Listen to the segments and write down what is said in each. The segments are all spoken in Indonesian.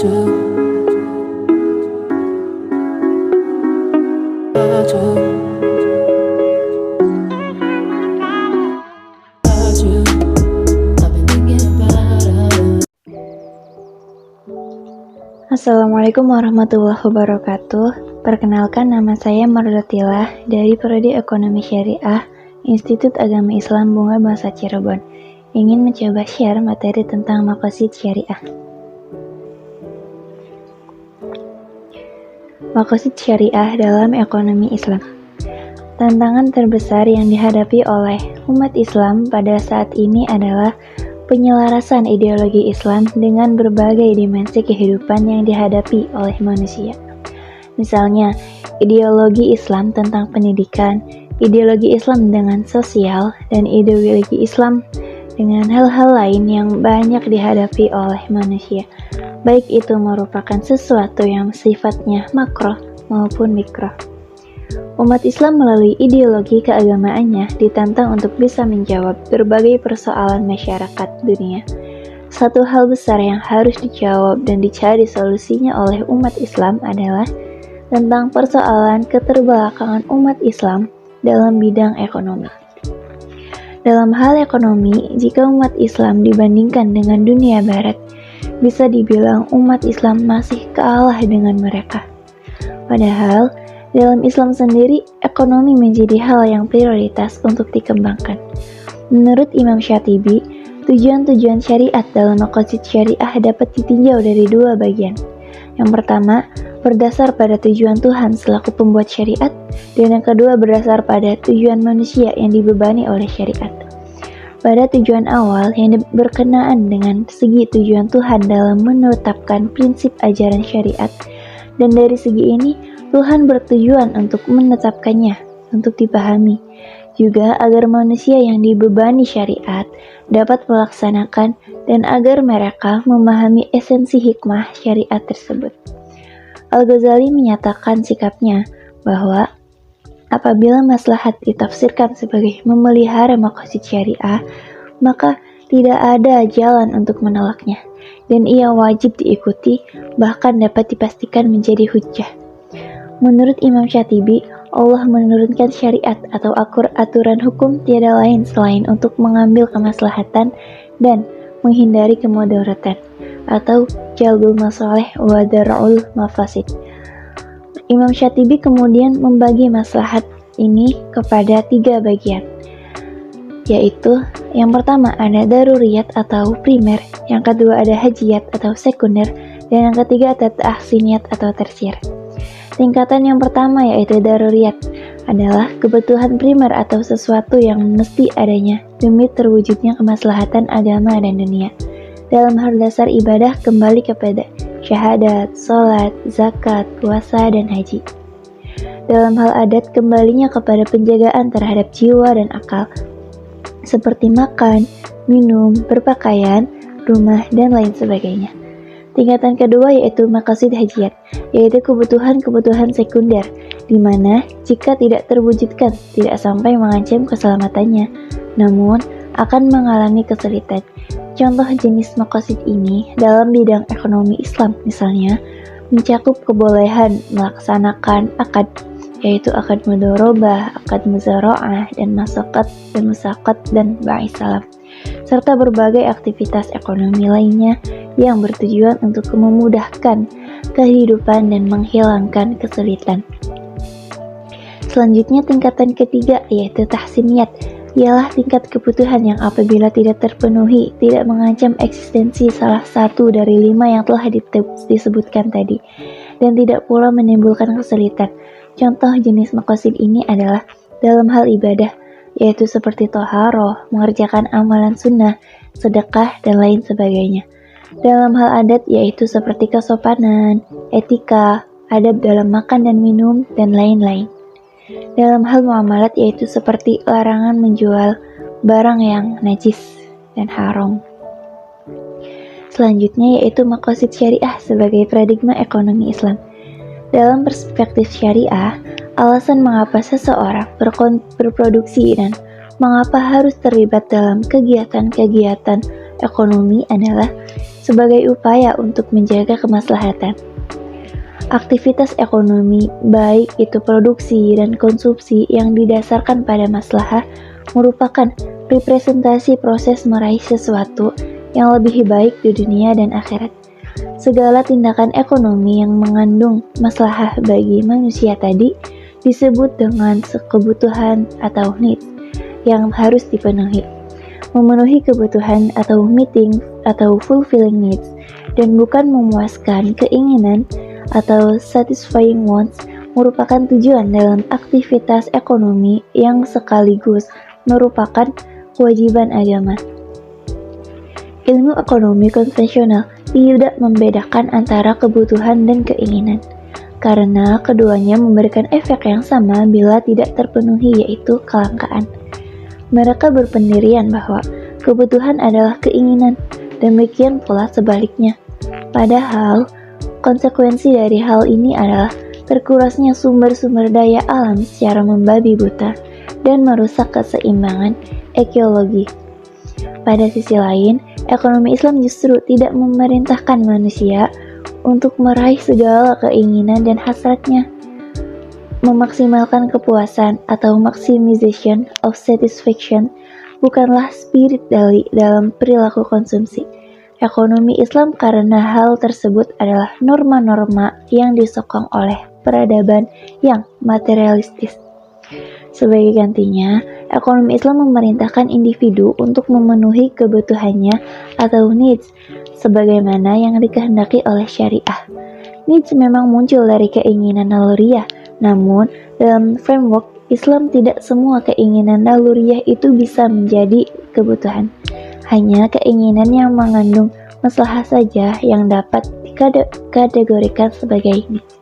Assalamualaikum warahmatullahi wabarakatuh. Perkenalkan, nama saya Mardotilah dari Prodi Ekonomi Syariah Institut Agama Islam Bunga Bangsa Cirebon. Ingin mencoba share materi tentang maqasid syariah. Maqasid syariah dalam ekonomi Islam. Tantangan terbesar yang dihadapi oleh umat Islam pada saat ini adalah penyelarasan ideologi Islam dengan berbagai dimensi kehidupan yang dihadapi oleh manusia. Misalnya, ideologi Islam tentang pendidikan, ideologi Islam dengan sosial, dan ideologi Islam dengan hal-hal lain yang banyak dihadapi oleh manusia, baik itu merupakan sesuatu yang sifatnya makro maupun mikro. Umat Islam melalui ideologi keagamaannya ditantang untuk bisa menjawab berbagai persoalan masyarakat dunia. Satu hal besar yang harus dijawab dan dicari solusinya oleh umat Islam adalah tentang persoalan keterbelakangan umat Islam dalam bidang ekonomi. Dalam hal ekonomi, jika umat Islam dibandingkan dengan dunia barat, bisa dibilang umat Islam masih kalah dengan mereka. Padahal, dalam Islam sendiri, ekonomi menjadi hal yang prioritas untuk dikembangkan. Menurut Imam Syatibi, tujuan-tujuan syariat dalam maqasid syariah dapat ditinjau dari dua bagian. Yang pertama, berdasar pada tujuan Tuhan selaku pembuat syariat, dan yang kedua berdasar pada tujuan manusia yang dibebani oleh syariat. Pada tujuan awal yang berkenaan dengan segi tujuan Tuhan dalam menetapkan prinsip ajaran syariat, dan dari segi ini, Tuhan bertujuan untuk menetapkannya, untuk dipahami, juga agar manusia yang dibebani syariat dapat melaksanakan dan agar mereka memahami esensi hikmah syariat tersebut. Al-Ghazali menyatakan sikapnya bahwa apabila maslahat ditafsirkan sebagai memelihara maqasid syariah, maka tidak ada jalan untuk menolaknya, dan ia wajib diikuti, bahkan dapat dipastikan menjadi hujjah. Menurut Imam Syatibi, Allah menurunkan syariat atau aturan hukum tiada lain selain untuk mengambil kemaslahatan dan menghindari kemudaratan atau jalbul masalih wa dar'ul mafasid. Imam Syatibi kemudian membagi maslahat ini kepada 3 bagian, yaitu yang pertama ada daruriyat atau primer, yang kedua ada hajiyat atau sekunder, dan yang ketiga ada tahsiniyat atau tersier. Tingkatan yang pertama yaitu daruriyat adalah kebutuhan primer atau sesuatu yang mesti adanya demi terwujudnya kemaslahatan agama dan dunia. Dalam hal dasar ibadah kembali kepada syahadat, sholat, zakat, puasa, dan haji. Dalam hal adat kembalinya kepada penjagaan terhadap jiwa dan akal, seperti makan, minum, berpakaian, rumah, dan lain sebagainya. Tingkatan kedua yaitu maqasid hajiyat, yaitu kebutuhan-kebutuhan sekunder, di mana jika tidak terwujudkan tidak sampai mengancam keselamatannya, namun akan mengalami kesulitan. Contoh jenis maqasid ini dalam bidang ekonomi Islam misalnya mencakup kebolehan melaksanakan akad, yaitu akad mudharabah, akad muzara'ah, dan masakat dan musakat dan bai'is salam, serta berbagai aktivitas ekonomi lainnya yang bertujuan untuk memudahkan kehidupan dan menghilangkan kesulitan. Selanjutnya tingkatan ketiga yaitu tahsiniyat, ialah tingkat kebutuhan yang apabila tidak terpenuhi tidak mengancam eksistensi salah satu dari 5 yang telah disebutkan tadi, dan tidak pula menimbulkan kesulitan. Contoh jenis maqasid ini adalah dalam hal ibadah, yaitu seperti thaharah, mengerjakan amalan sunnah, sedekah, dan lain sebagainya. Dalam hal adat yaitu seperti kesopanan, etika, adab dalam makan dan minum, dan lain-lain. Dalam hal muamalat yaitu seperti larangan menjual barang yang najis dan haram. Selanjutnya yaitu maqasid syariah sebagai paradigma ekonomi Islam. Dalam perspektif syariah, alasan mengapa seseorang berproduksi dan mengapa harus terlibat dalam kegiatan-kegiatan ekonomi adalah sebagai upaya untuk menjaga kemaslahatan. Aktivitas ekonomi, baik itu produksi dan konsumsi yang didasarkan pada maslahah, merupakan representasi proses meraih sesuatu yang lebih baik di dunia dan akhirat. Segala tindakan ekonomi yang mengandung maslahah bagi manusia tadi disebut dengan kebutuhan atau needs yang harus dipenuhi. Memenuhi kebutuhan atau meeting atau fulfilling needs dan bukan memuaskan keinginan atau satisfying wants merupakan tujuan dalam aktivitas ekonomi yang sekaligus merupakan kewajiban agama. Ilmu ekonomi konvensional tidak membedakan antara kebutuhan dan keinginan, karena keduanya memberikan efek yang sama bila tidak terpenuhi, yaitu kelangkaan. Mereka berpendirian bahwa kebutuhan adalah keinginan, demikian pula sebaliknya. Padahal, konsekuensi dari hal ini adalah terkurasnya sumber-sumber daya alam secara membabi buta dan merusak keseimbangan ekologi. Pada sisi lain, ekonomi Islam justru tidak memerintahkan manusia untuk meraih segala keinginan dan hasratnya. Memaksimalkan kepuasan atau maximization of satisfaction bukanlah spirit dalam perilaku konsumsi ekonomi Islam, karena hal tersebut adalah norma-norma yang disokong oleh peradaban yang materialistis. Sebagai gantinya, ekonomi Islam memerintahkan individu untuk memenuhi kebutuhannya atau needs sebagaimana yang dikehendaki oleh syariah. Needs memang muncul dari keinginan naluriah, namun dalam framework Islam tidak semua keinginan naluriah itu bisa menjadi kebutuhan. Hanya keinginan yang mengandung maslahah saja yang dapat dikategorikan sebagai needs.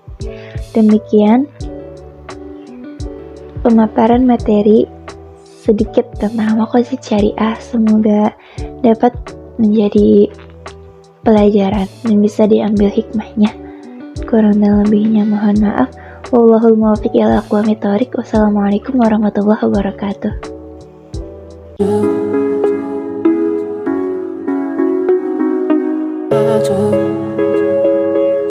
Demikian pemaparan materi sedikit tentang maqasid syariah, semoga dapat menjadi pelajaran dan bisa diambil hikmahnya. Kurang dan lebihnya mohon maaf. Wallahul muwaffiq ila aqwamit thoriq. Wassalamualaikum warahmatullahi wabarakatuh.